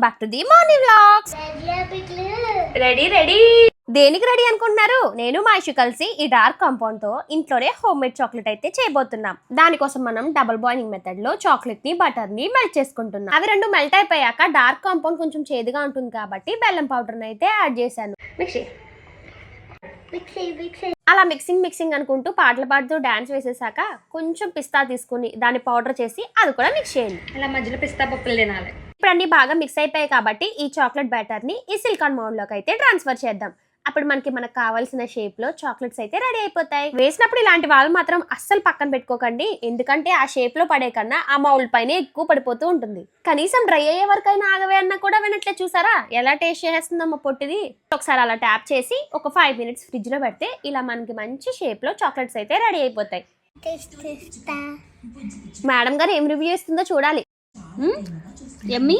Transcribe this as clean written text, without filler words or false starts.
Welcome back to the morning vlogs. Ready దేనికి ready అనుకుంటున్నారు? నేను మా ఇషు కలిసి ఈ డార్క్ కాంపౌండ్ తో ఇంట్లోనే హోమ్ మేడ్ చాక్లెట్ అయితే చేయబోతున్నాం. దానికోసం మనం డబుల్ బాయిలింగ్ మెథడ్ లో చాక్లెట్ ని బటర్ ని మెల్ట్ చేసుకుంటున్నాం. అవి రెండు మెల్ట్ అయిపోయాక డార్క్ కాంపౌండ్ కొంచెం చేదుగా ఉంటుంది కాబట్టి బెల్లం పౌడర్ అయితే యాడ్ చేశాను. అలా మిక్సింగ్ అనుకుంటూ పాటలు పాడుతూ డాన్స్ వేసేసాక కొంచెం పిస్తా తీసుకుని దాన్ని పౌడర్ చేసి అది కూడా మిక్స్ చేయండి. అలా మధ్యలో పిస్తా పప్పులు తినాలి. ఇప్పుడు అన్ని బాగా మిక్స్ అయిపోయాయి కాబట్టి ఈ చాక్లెట్ బ్యాటర్ ని ఈ సిలికాన్ మౌల్డ్ లోకి అయితే ట్రాన్స్ఫర్ చేద్దాం. అప్పుడు మనకు కావాల్సిన షేప్ లో చాక్లెట్స్ అయితే రెడీ అయిపోతాయి. వేసినప్పుడు ఇలాంటి వాళ్ళు మాత్రం అస్సలు పక్కన పెట్టుకోకండి, ఎందుకంటే ఆ షేప్ లో పడే కన్నా ఆ మౌల్డ్ పైన ఎక్కువ పడిపోతూ ఉంటుంది. కనీసం డ్రై అయ్యే వరకైనా ఆగవే అన్నా కూడా వినట్లే. చూసారా ఎలా టేస్ట్ చేస్తుందమ్మా పొట్టిది. ఒకసారి అలా ట్యాప్ చేసి ఒక 5 minutes ఫ్రిడ్జ్ లో పెడితే ఇలా మనకి మంచి షేప్ లో చాక్లెట్స్ అయితే రెడీ అయిపోతాయి. మేడం గారు ఏం రివ్యూ ఇస్తుందో చూడాలి. ఎమ్మి